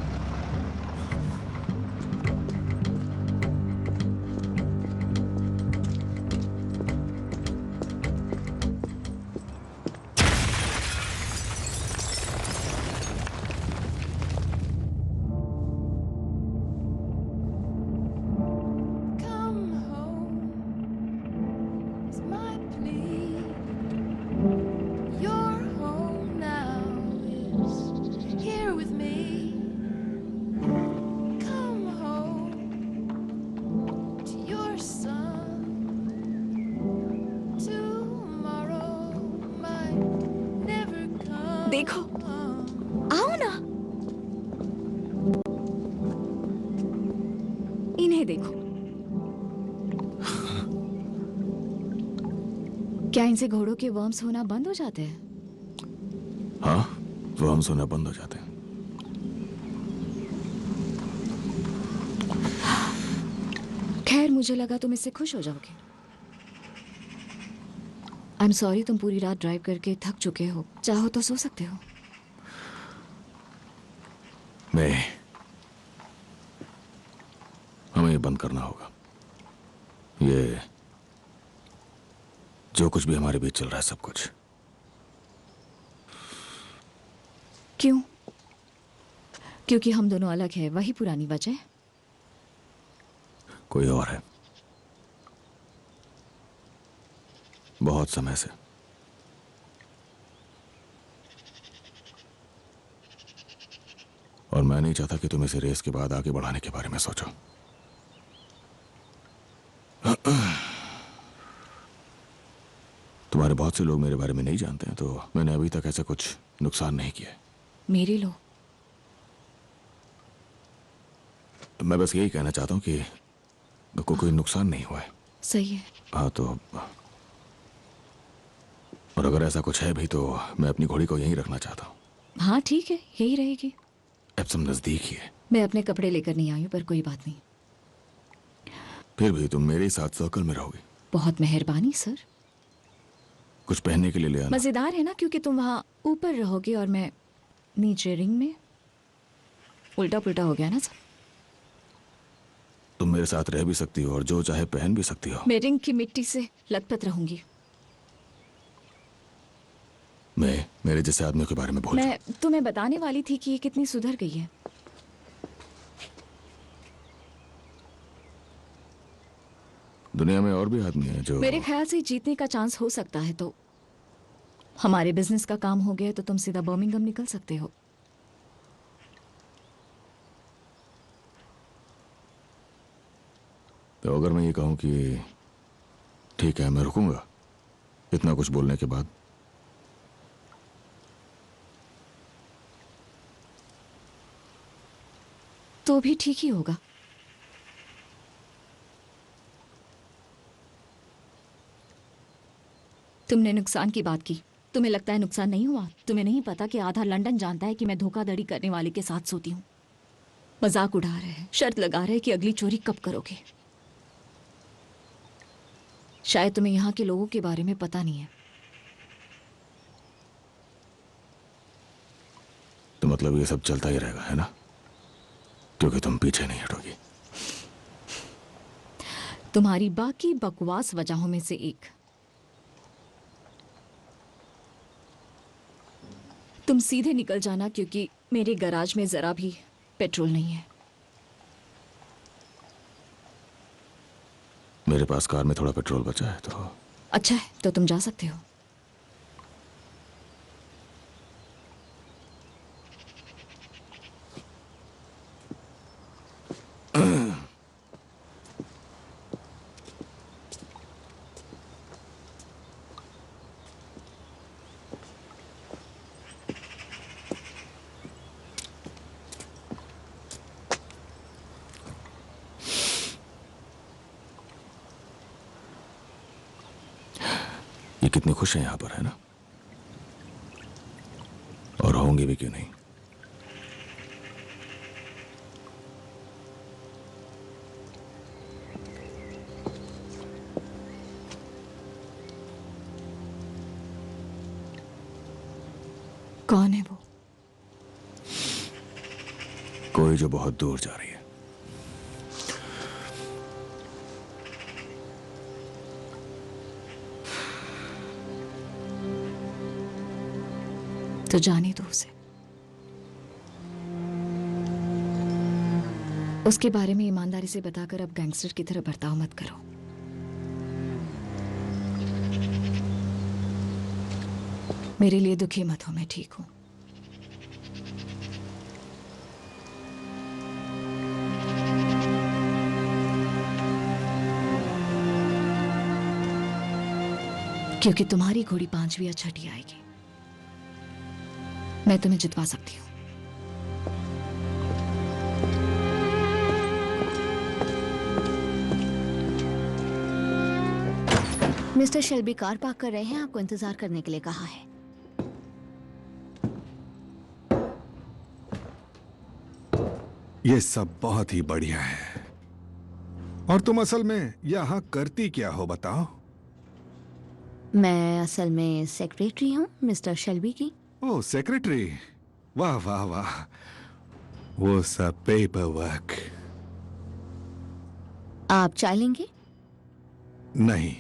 देखो, आओ ना, इन्हें देखो। क्या इनसे घोड़ों के वर्म्स होना बंद हो जाते हैं? हाँ, वर्म्स होना बंद हो जाते हैं। खैर, मुझे लगा तुम इससे खुश हो जाओगे। आई एम सॉरी, तुम पूरी रात ड्राइव करके थक चुके हो। चाहो तो सो सकते हो। नहीं, हमें ये बंद करना होगा। ये जो कुछ भी हमारे बीच चल रहा है, सब कुछ। क्यों? क्योंकि हम दोनों अलग हैं, वही पुरानी वजह? कोई और है। बहुत समय से। और मैं नहीं चाहता कि तुम इसे रेस के बाद आगे बढ़ाने के बारे में सोचो। तुम्हारे बहुत से लोग मेरे बारे में नहीं जानते हैं, तो मैंने अभी तक ऐसा कुछ नुकसान नहीं किया। मेरे लो। तो मैं बस यही कहना चाहता हूँ कि कोई नुकसान नहीं हुआ है। सही है। हाँ, तो और अगर ऐसा कुछ है भी तो मैं अपनी घोड़ी को यहीं रखना चाहता हूँ। हाँ ठीक है, यही रहेगी। एप्सम नजदीक ही है। मैं अपने कपड़े लेकर नहीं आई हूँ, पर कोई बात नहीं। फिर भी तुम मेरे साथ सर्कल में रहोगी। बहुत मेहरबानी सर। कुछ पहनने के लिए ले आना। मजेदार है ना, क्योंकि तुम वहां ऊपर रहोगे और मैं नीचे रिंग में। उल्टा पुल्टा हो गया ना सब। तुम मेरे साथ रह भी सकती हो और जो चाहे पहन भी सकती हो। मैं रिंग की मिट्टी से लथपथ रहूंगी। मैं मेरे जैसे आदमियों के बारे में बोल मैं तुम्हें बताने वाली थी कि ये कितनी सुधर गई है। दुनिया में और भी आदमी हैं जो मेरे ख्याल से जीतने का चांस हो सकता है, तो हमारे बिजनेस का काम हो गया तो तुम सीधा बर्मिंघम निकल सकते हो। तो अगर मैं ये कहूं कि ठीक है मैं रुकूंगा, इतना कुछ बोलने के बाद, तो भी ठीक ही होगा। तुमने नुकसान की बात की। तुम्हें लगता है नुकसान नहीं हुआ? तुम्हें नहीं पता कि आधा लंदन जानता है कि मैं धोखाधड़ी करने वाले के साथ सोती हूँ। मजाक उड़ा रहे हैं, शर्त लगा रहे हैं कि अगली चोरी कब करोगे। शायद तुम्हें यहाँ के लोगों के बारे में पता नहीं है। तो मतलब ये सब चलता ही रहेगा, है ना? क्योंकि तुम पीछे नहीं हटोगी। तुम्हारी बाकी बकवास वजहों में से एक, तुम सीधे निकल जाना, क्योंकि मेरे गैराज में जरा भी पेट्रोल नहीं है। मेरे पास कार में थोड़ा पेट्रोल बचा है तो। अच्छा है, तो तुम जा सकते हो। ये कितनी खुश है यहाँ पर, है ना? और होंगे भी क्यों नहीं। कौन है वो? कोई जो बहुत दूर जा रही है। तो जाने दो उसे। उसके बारे में ईमानदारी से बताकर अब गैंगस्टर की तरह बर्ताव मत करो। मेरे लिए दुखी मत हो, मैं ठीक हूं। क्योंकि तुम्हारी घोड़ी 5वीं या 6ठी आएगी। मैं तुम्हें जितवा सकती हूँ। मिस्टर शेल्बी कार पार्क कर रहे हैं, आपको इंतजार करने के लिए कहा है। ये सब बहुत ही बढ़िया है। और तुम असल में यहाँ करती क्या हो बताओ? मैं असल में सेक्रेटरी हूँ मिस्टर शेल्बी की। ओह सेक्रेटरी, वाह वाह वाह। वो सब पेपर वर्क। आप चाय लेंगे? नहीं।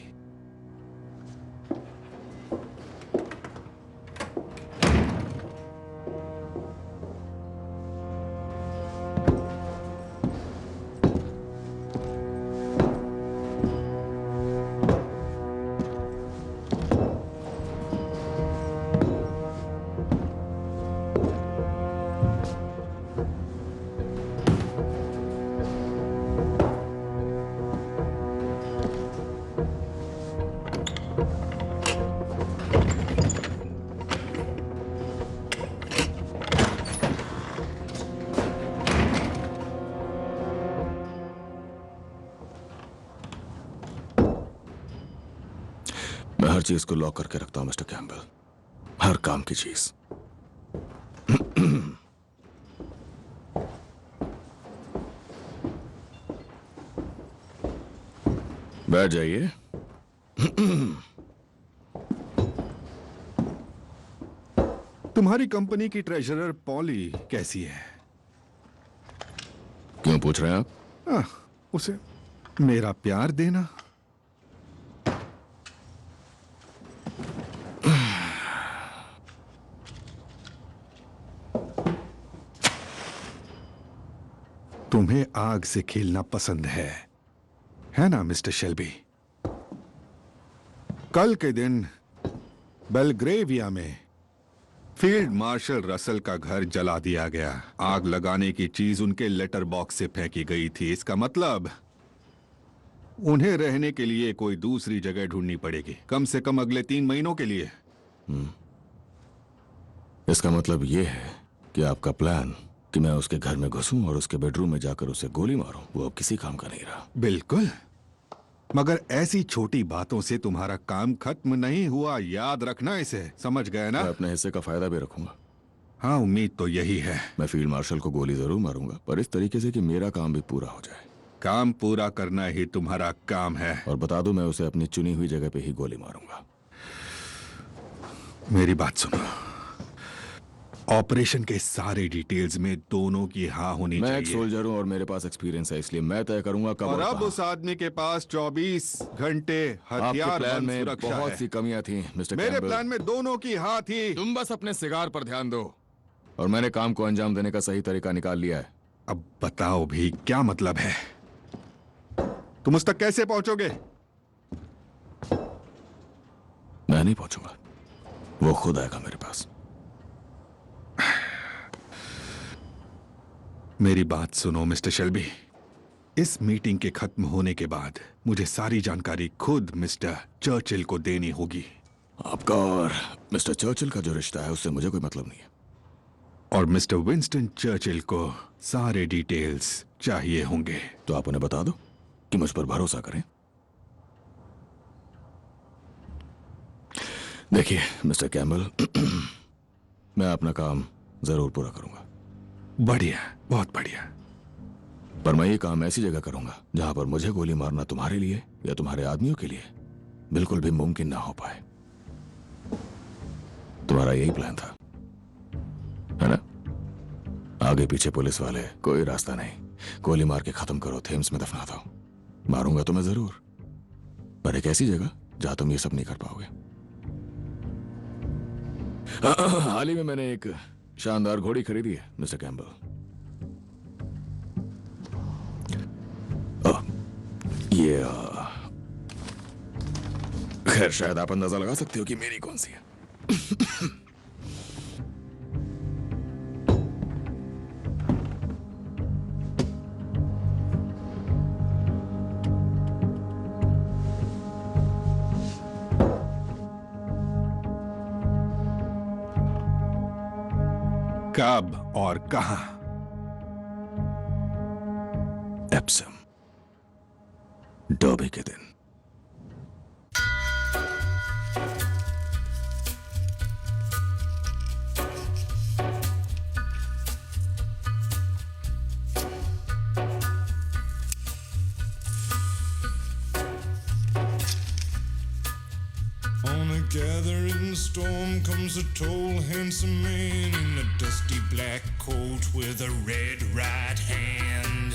मैं हर चीज को लॉक करके रखता हूं मिस्टर कैम्बल, हर काम की चीज। बैठ जाइए। तुम्हारी कंपनी की ट्रेजरर पॉली कैसी है? क्यों पूछ रहे हैं आप? उसे मेरा प्यार देना। तुम्हें आग से खेलना पसंद है ना मिस्टर शेल्बी? कल के दिन बेलग्रेविया में फील्ड मार्शल रसल का घर जला दिया गया। आग लगाने की चीज उनके लेटर बॉक्स से फेंकी गई थी। इसका मतलब उन्हें रहने के लिए कोई दूसरी जगह ढूंढनी पड़ेगी, कम से कम अगले 3 महीनों के लिए। इसका मतलब यह है कि आपका प्लान कि मैं उसके घर में घुसूं और उसके बेडरूम में जाकर उसे गोली मारूं, वो अब किसी काम का नहीं रहा। बिल्कुल, मगर ऐसी छोटी बातों से तुम्हारा काम खत्म नहीं हुआ। याद रखना इसे, समझ गए ना? मैं अपने हिस्से का फायदा भी रखूंगा। हाँ, उम्मीद तो यही है। मैं फील्ड मार्शल को गोली जरूर मारूंगा, पर इस तरीके से कि मेरा काम भी पूरा हो जाए। काम पूरा करना ही तुम्हारा काम है। और बता दूं, मैं उसे अपनी चुनी हुई जगह पे ही गोली मारूंगा। मेरी बात सुनो। ऑपरेशन के सारे डिटेल्स में दोनों की हाँ होनी चाहिए। मैं एक सोल्जर हूं और मेरे पास एक्सपीरियंस है, इसलिए मैं तय करूंगा कब और और अब कहां। उस आदमी के पास 24 घंटे आपके हथियार प्लान बंद में सुरक्षा बहुत है। सी कमियां थी मिस्टर मेरे कैम्बल। प्लान में दोनों की हाँ थी। तुम बस अपने सिगार पर ध्यान दो, और मैंने काम को अंजाम देने का सही तरीका निकाल लिया है। अब बताओ भी क्या मतलब है? तुम उस तक कैसे पहुंचोगे? मैं नहीं पहुंचूंगा, वो खुद आएगा मेरे पास। मेरी बात सुनो मिस्टर शेल्बी। इस मीटिंग के खत्म होने के बाद मुझे सारी जानकारी खुद मिस्टर चर्चिल को देनी होगी। आपका और मिस्टर चर्चिल का जो रिश्ता है उससे मुझे कोई मतलब नहीं है। और मिस्टर विंस्टन चर्चिल को सारे डिटेल्स चाहिए होंगे। तो आप उन्हें बता दो कि मुझ पर भरोसा करें। देखिए मिस्टर कैम्बल, मैं अपना काम जरूर पूरा करूंगा। बढ़िया, बहुत बढ़िया। पर मैं ये काम ऐसी जगह करूंगा जहां पर मुझे गोली मारना तुम्हारे लिए या तुम्हारे आदमियों के लिए बिल्कुल भी मुमकिन ना हो पाए। तुम्हारा यही प्लान था, है ना? आगे पीछे पुलिस वाले, कोई रास्ता नहीं। गोली मार के खत्म करो, थेम्स में दफना दो। मारूंगा तुम्हें जरूर, पर एक ऐसी जगह जहां तुम ये सब नहीं कर पाओगे। हाल ही में मैंने एक शानदार घोड़ी खरीदी है मिस्टर कैम्बल। ये खैर शायद आप अंदाजा लगा सकते हो कि मेरी कौन सी है। कब और कहां? एप्सम, डर्बी के दिन। On a gathering storm comes a tall, handsome man in a dusty black coat with a red right hand.